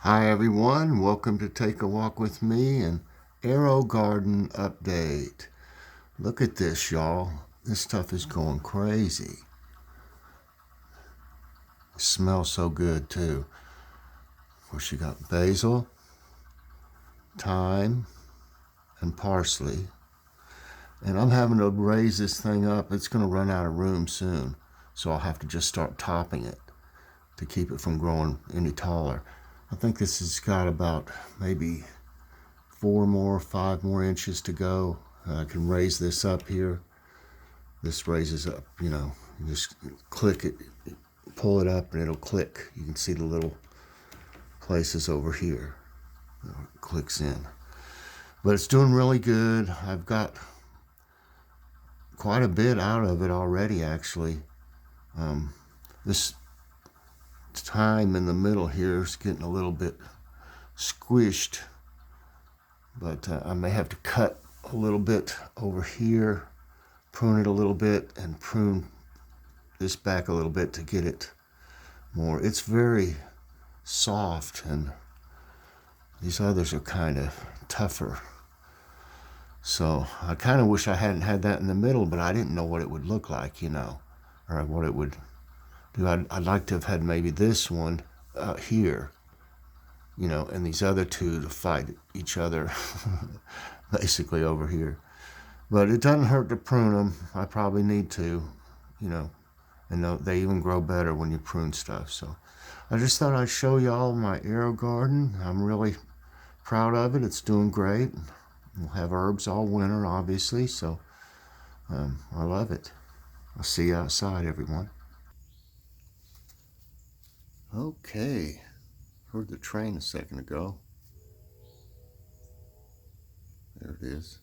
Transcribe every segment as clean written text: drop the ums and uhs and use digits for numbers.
Hi everyone, welcome to Take a Walk with Me and Aerogarden update. Look at this, y'all. This stuff is going crazy. It smells so good too. Of course, you got basil, thyme, and parsley. And I'm having to raise this thing up. It's going to run out of room soon, so I'll have to just start topping it to keep it from growing any taller. I think this has got about maybe 5 more inches to go. I can raise this up here. This raises up, you just click it, pull it up, and it'll click. You can see the little places over here. It clicks in. But it's doing really good. I've got quite a bit out of it already, actually. This thyme in the middle here is getting a little bit squished, but I may have to cut a little bit over here, prune it a little bit, and prune this back a little bit to get it more. It's very soft, and these others are kind of tougher. So I kind of wish I hadn't had that in the middle, but I didn't know what it would look like, or what it would do. I'd like to have had maybe this one here, and these other two to fight each other, basically over here. But it doesn't hurt to prune them. I probably need to, and they even grow better when you prune stuff. So I just thought I'd show y'all my Aerogarden. I'm really proud of it. It's doing great. We'll have herbs all winter, obviously, so I love it. I'll see you outside, everyone. Okay, heard the train a second ago. There it is.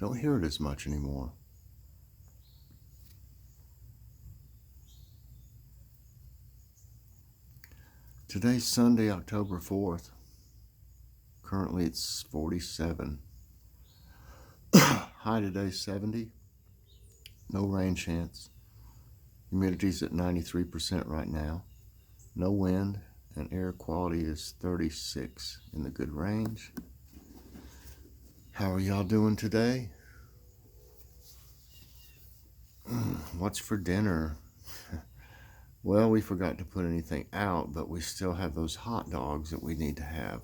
Don't hear it as much anymore. Today's Sunday, October 4th. Currently it's 47. High today 70. No rain chance. Humidity's at 93% right now. No wind, and air quality is 36 in the good range. How are y'all doing today? What's for dinner? Well, we forgot to put anything out, but we still have those hot dogs that we need to have.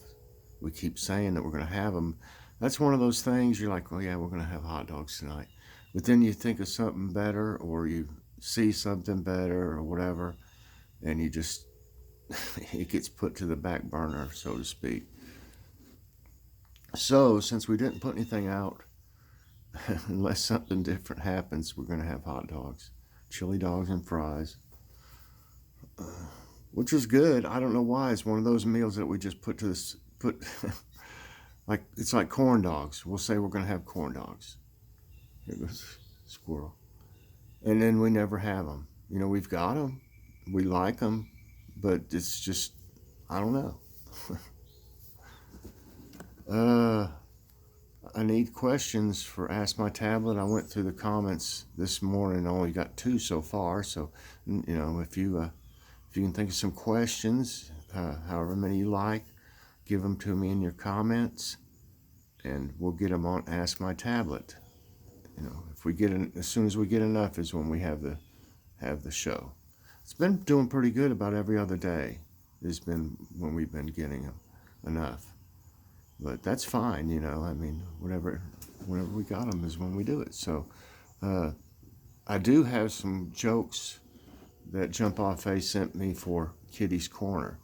We keep saying that we're going to have them. That's one of those things you're like, oh yeah, we're going to have hot dogs tonight. But then you think of something better, or you see something better, or whatever, and you just, it gets put to the back burner, so to speak. So, since we didn't put anything out, unless something different happens, we're going to have hot dogs, chili dogs, and fries. Which is good. I don't know why. It's one of those meals that we just put like, it's like corn dogs. We'll say we're going to have corn dogs. Here goes squirrel. And then we never have them. We've got them. We like them. But it's just, I don't know. I need questions for Ask My Tablet. I went through the comments this morning. I only got 2 so far. So, if you can think of some questions, however many you like, give them to me in your comments, and we'll get them on Ask My Tablet. If we get as soon as we get enough is when we have the show. It's been doing pretty good. About every other day has been when we've been getting them enough. But that's fine, whenever we got them is when we do it. So I do have some jokes that Jump Off Face sent me for Kitty's Corner.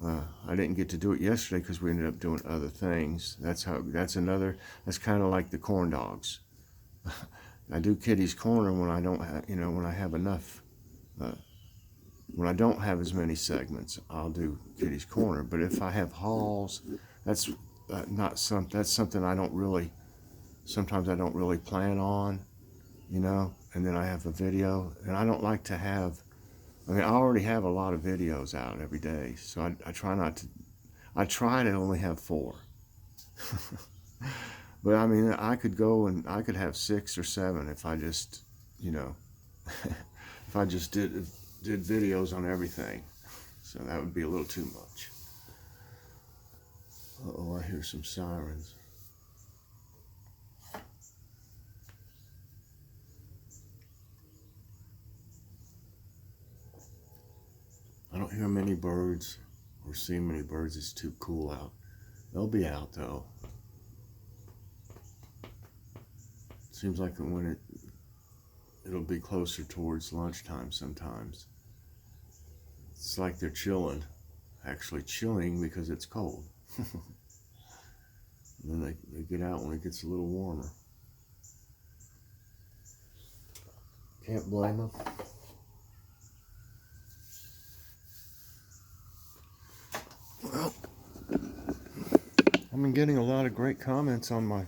I didn't get to do it yesterday because we ended up doing other things. That's kind of like the corn dogs. I do Kitty's Corner when I don't have, when I have enough. When I don't have as many segments, I'll do Kitty's Corner. But if I have hauls, that's that's something I don't really. Sometimes I don't really plan on, And then I have a video, and I don't like to have. I already have a lot of videos out every day, so I try not to. I try to only have 4. But I mean, I could go and I could have 6 or 7 if I just, you know, if I just did videos on everything. So that would be a little too much. Uh-oh, I hear some sirens. I don't hear many birds or see many birds. It's too cool out. They'll be out though. Seems like when it'll be closer towards lunchtime sometimes. It's like they're chilling. Actually chilling because it's cold. And then they get out when it gets a little warmer. Can't blame them. Well, I've been getting a lot of great comments on my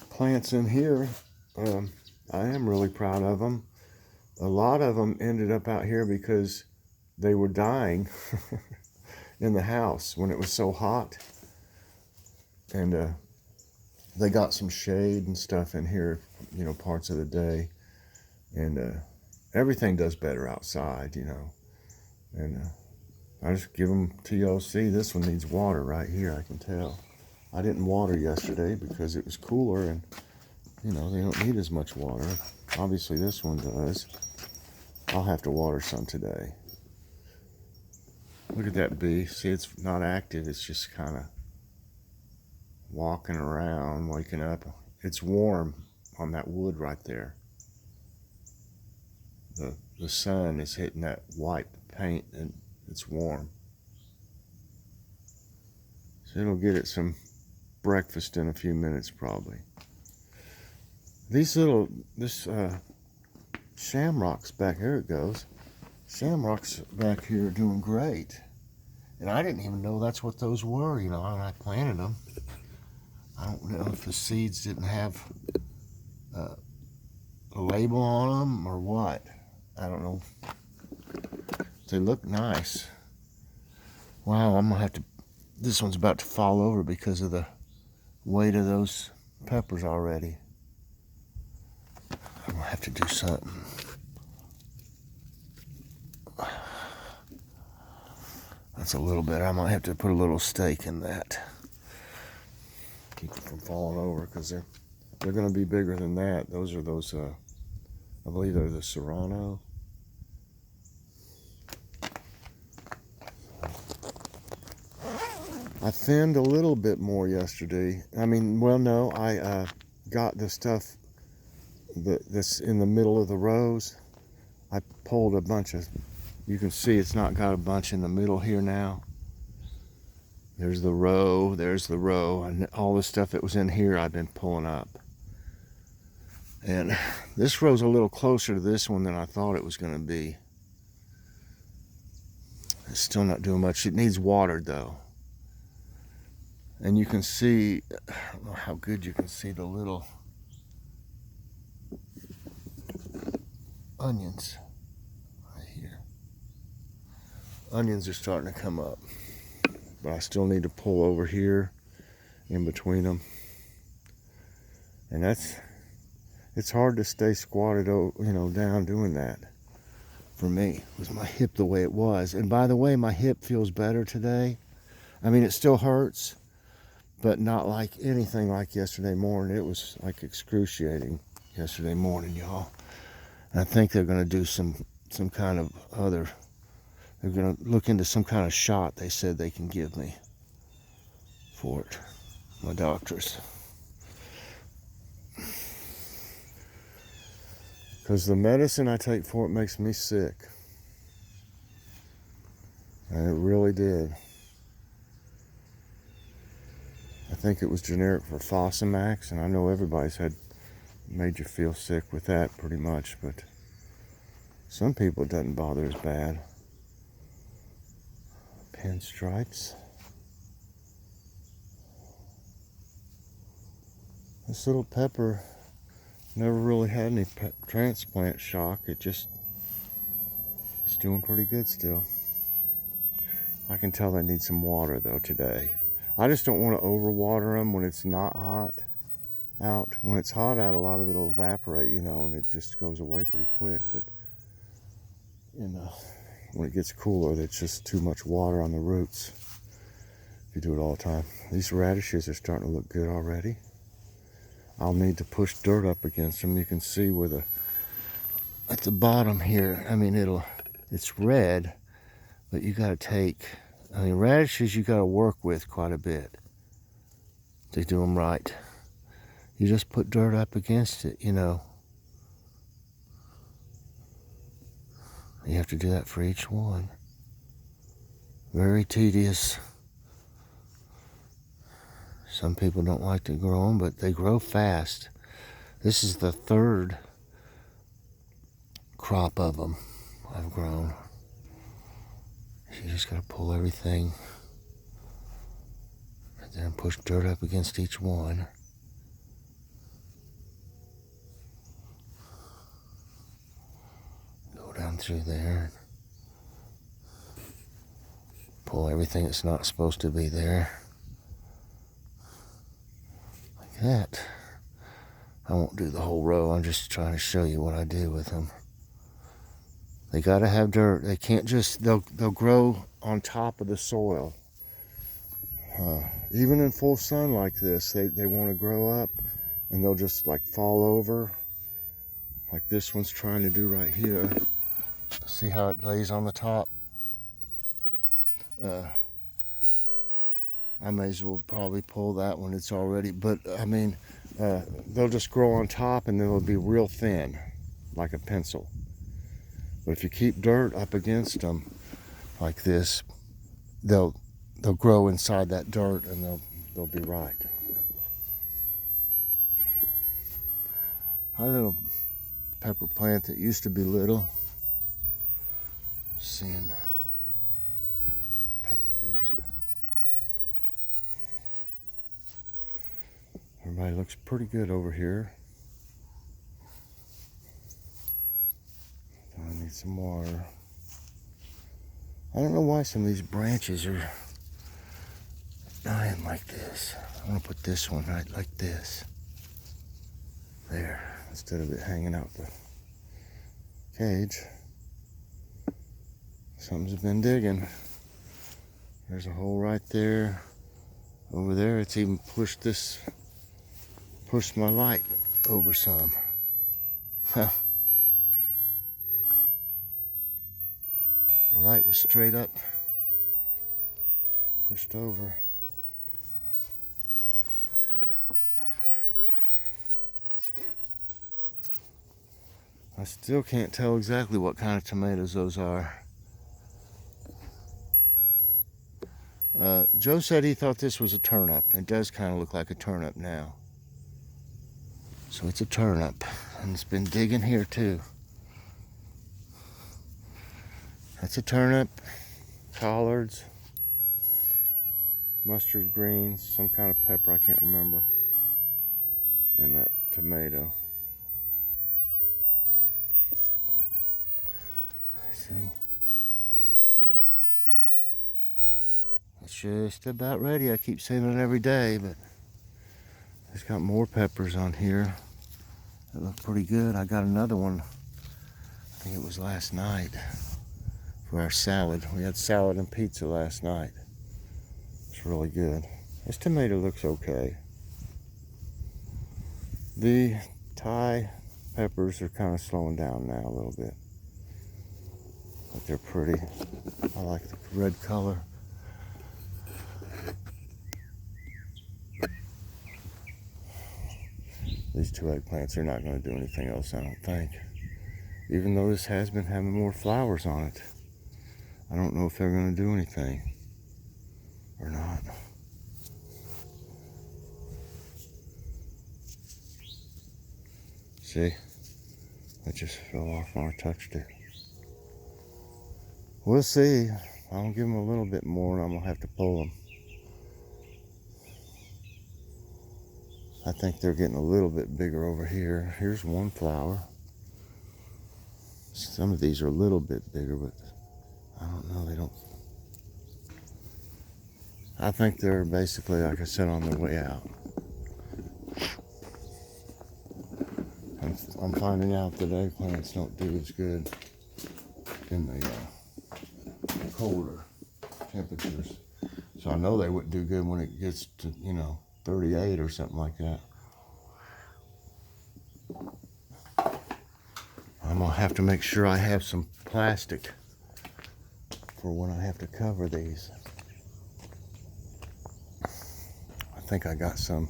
plants in here. I am really proud of them. A lot of them ended up out here because they were dying in the house when it was so hot. And they got some shade and stuff in here, you know, parts of the day. And everything does better outside, you know. And I just give them TLC. This one needs water right here, I can tell. I didn't water yesterday because it was cooler and, you know, they don't need as much water. Obviously this one does. I'll have to water some today. Look at that bee. See, it's not active. It's just kind of walking around, waking up. It's warm on that wood right there. The sun is hitting that white paint and it's warm. So it'll get it some breakfast in a few minutes probably. This shamrocks back here, it goes. Shamrocks back here are doing great. And I didn't even know that's what those were, you know, when I planted them. I don't know if the seeds didn't have a label on them or what. I don't know. They look nice. Wow, I'm gonna have to, this one's about to fall over because of the weight of those peppers already. I'm gonna have to do something. That's a little bit. I might have to put a little stake in that. Keep it from falling over because they're going to be bigger than that. Those are those, I believe they're the Serrano. I thinned a little bit more yesterday. I mean, well, no, I got the stuff that's in the middle of the rows. I pulled a bunch of, you can see it's not got a bunch in the middle here now. There's the row, and all the stuff that was in here I've been pulling up. And this row's a little closer to this one than I thought it was going to be. It's still not doing much. It needs watered though. And you can see, I don't know how good you can see the little onions right here. Onions are starting to come up, but I still need to pull over here in between them. And it's hard to stay squatted, you know, down doing that for me with my hip the way it was. And by the way, my hip feels better today. I mean, it still hurts, but not like anything like yesterday morning. It was like excruciating yesterday morning, y'all. And I think they're going to do some kind of other, they're going to look into some kind of shot they said they can give me for it, my doctors. Because the medicine I take for it makes me sick. And it really did. I think it was generic for Fosamax, and I know everybody's made you feel sick with that pretty much, but some people it doesn't bother as bad. Pinstripes. This little pepper never really had any transplant shock. It's doing pretty good still. I can tell they need some water though today. I just don't want to overwater them when it's not hot. out. When it's hot out, a lot of it'll evaporate, you know, and it just goes away pretty quick. But when it gets cooler, there's just too much water on the roots if you do it all the time. These radishes are starting to look good already. I'll need to push dirt up against them. You can see where at the bottom here, I mean, it's red, but you got to radishes you got to work with quite a bit to do them right. You just put dirt up against it, you know. You have to do that for each one. Very tedious. Some people don't like to grow them, but they grow fast. This is the third crop of them I've grown. You just gotta pull everything and then push dirt up against each one. Go down through there. Pull everything that's not supposed to be there. Like that. I won't do the whole row. I'm just trying to show you what I do with them. They gotta have dirt. They can't just, they'll grow on top of the soil. Even in full sun like this, they want to grow up and they'll just like fall over. Like this one's trying to do right here. See how it lays on the top? I may as well probably pull that one. It's already, but I mean, they'll just grow on top and they'll be real thin, like a pencil. But if you keep dirt up against them like this, they'll grow inside that dirt and they'll be right. My little pepper plant that used to be little, seeing peppers. Everybody looks pretty good over here. I need some water. I don't know why some of these branches are dying like this. I'm gonna put this one right like this. There, instead of it hanging out the cage. Something's been digging. There's a hole right there. Over there, it's even pushed my light over some. The light was straight up, pushed over. I still can't tell exactly what kind of tomatoes those are. Joe said he thought this was a turnip. It does kind of look like a turnip now. So it's a turnip, and it's been digging here too. That's a turnip, collards, mustard greens, some kind of pepper, I can't remember, and that tomato. See? It's just about ready. I keep saying it every day, but it's got more peppers on here that look pretty good. I got another one, I think it was last night, for our salad. We had salad and pizza last night. It's really good. This tomato looks okay. The Thai peppers are kind of slowing down now a little bit, but they're pretty. I like the red color. These two eggplants are not going to do anything else, I don't think. Even though this has been having more flowers on it. I don't know if they're going to do anything or not. See? It just fell off when I touched it. We'll see. I'll give them a little bit more and I'm going to have to pull them. I think they're getting a little bit bigger over here. Here's one flower. Some of these are a little bit bigger, but I don't know. They don't. I think they're basically, like I said, on their way out. I'm finding out that eggplants don't do as good in the colder temperatures. So I know they wouldn't do good when it gets to, 38 or something like that. I'm gonna have to make sure I have some plastic for when I have to cover these. I think I got some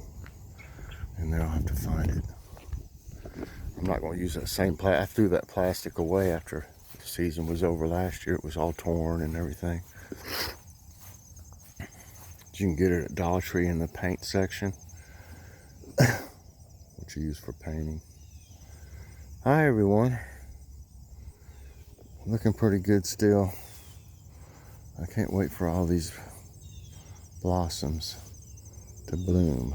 in there. I'll have to find it. I'm not going to use that same plastic. I threw that plastic away after the season was over last year. It was all torn and everything. You can get it at Dollar Tree in the paint section, which you use for painting. Hi everyone. Looking pretty good still. I can't wait for all these blossoms to bloom.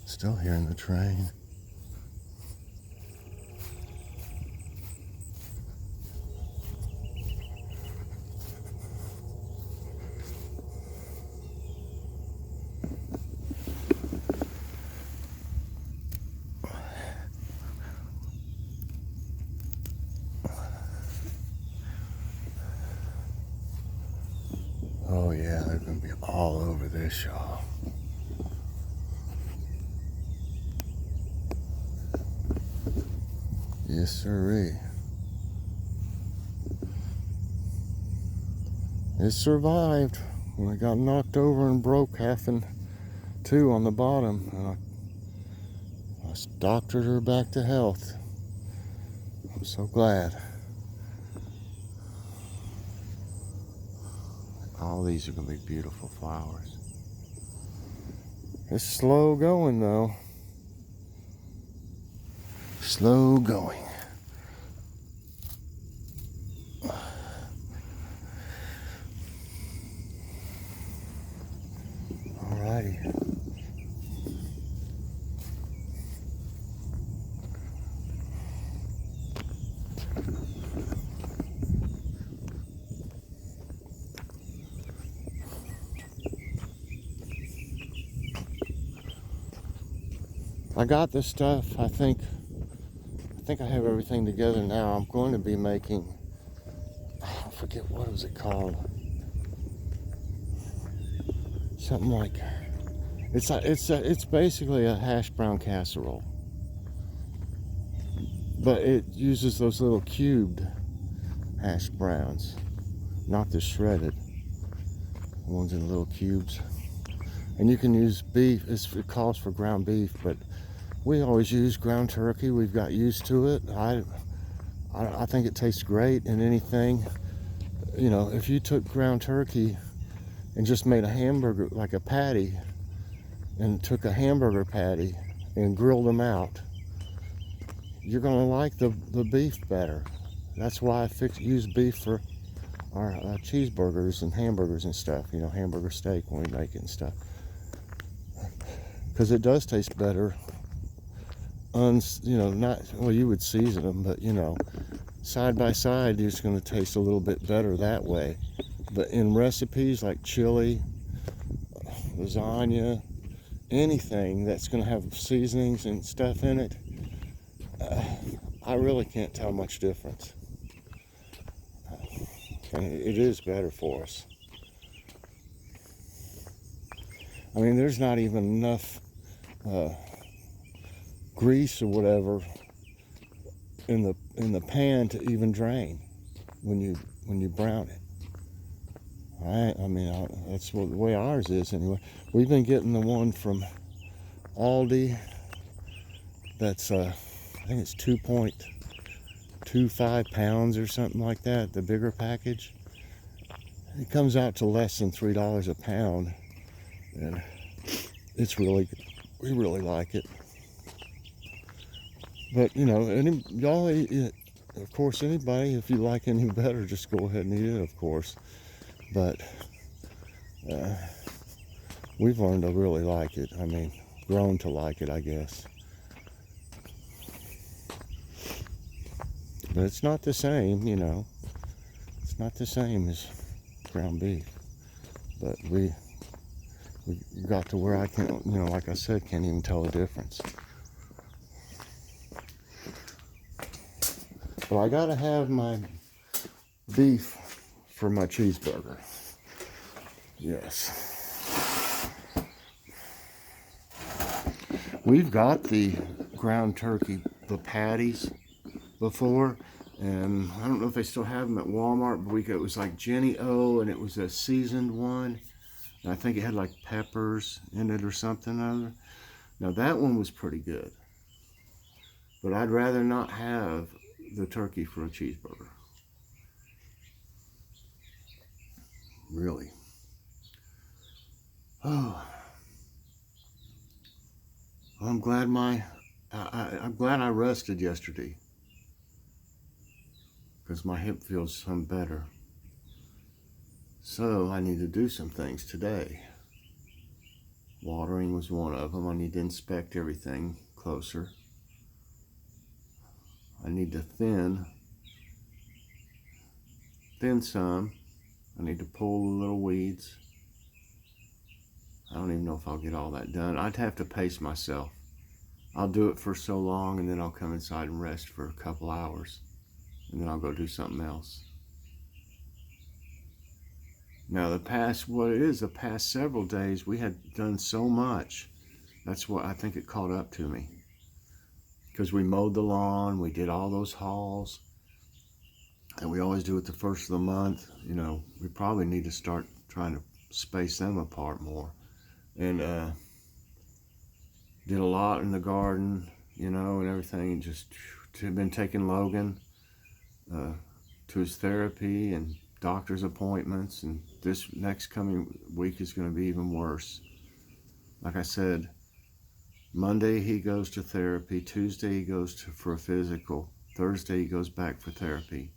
Still hearing the train. Oh yeah, they're gonna be all over this, y'all. Yes, sirree. It survived when I got knocked over and broke half in two on the bottom, and I doctored her back to health. I'm so glad. All these are gonna be beautiful flowers. It's slow going though. Slow going. Alrighty. I got this stuff. I think I have everything together now. I'm going to be making, I forget what was it called. Something like, it's basically a hash brown casserole, but it uses those little cubed hash browns, not the shredded ones in little cubes. And you can use beef. It calls for ground beef, but we always use ground turkey. We've got used to it. I think it tastes great in anything. If you took ground turkey and just made a hamburger, like a patty, and took a hamburger patty and grilled them out, you're gonna like the beef better. That's why I use beef for our cheeseburgers and hamburgers and stuff. Hamburger steak when we make it and stuff, because it does taste better. Not, well, you would season them, but side by side, it's going to taste a little bit better that way. But in recipes like chili, lasagna, anything that's going to have seasonings and stuff in it, I really can't tell much difference. And it is better for us. I mean, there's not even enough grease or whatever in the pan to even drain when you brown it. I mean, that's the way ours is anyway. We've been getting the one from Aldi that's I think it's 2.25 pounds or something like that, the bigger package. It comes out to less than $3 a pound, and we really like it. But y'all, of course, anybody, if you like any better, just go ahead and eat it, of course. But we've learned to really like it. I mean, grown to like it, I guess. But it's not the same, It's not the same as ground beef. But we got to where I can't, like I said, can't even tell the difference. But I gotta have my beef for my cheeseburger. Yes. We've got the ground turkey, the patties before, and I don't know if they still have them at Walmart, but it was like Jenny O, and it was a seasoned one. And I think it had like peppers in it or something other. Now that one was pretty good, but I'd rather not have the turkey for a cheeseburger. Really. Oh, I'm glad I'm glad I rested yesterday, because my hip feels some better. So I need to do some things today. Watering was one of them. I need to inspect everything closer. I need to thin some. I need to pull the little weeds. I don't even know if I'll get all that done. I'd have to pace myself. I'll do it for so long, and then I'll come inside and rest for a couple hours, and then I'll go do something else. Now the past several days, we had done so much. That's what I think it caught up to me. Because we mowed the lawn, we did all those hauls, and we always do it the first of the month. We probably need to start trying to space them apart more. And did a lot in the garden, and everything. And just been taking Logan to his therapy and doctor's appointments, and this next coming week is going to be even worse. Like I said, Monday he goes to therapy, Tuesday he goes for a physical, Thursday he goes back for therapy.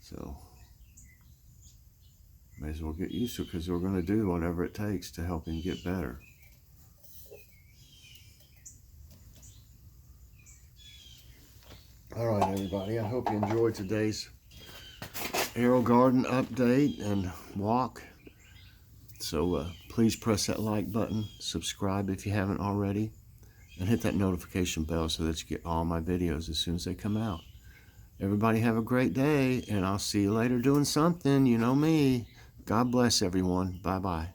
So may as well get used to it, because we're going to do whatever it takes to help him get better. All right, everybody, I hope you enjoyed today's Aerogarden update and walk. So please press that like button, subscribe if you haven't already, and hit that notification bell so that you get all my videos as soon as they come out. Everybody have a great day, and I'll see you later doing something. You know me. God bless everyone. Bye-bye.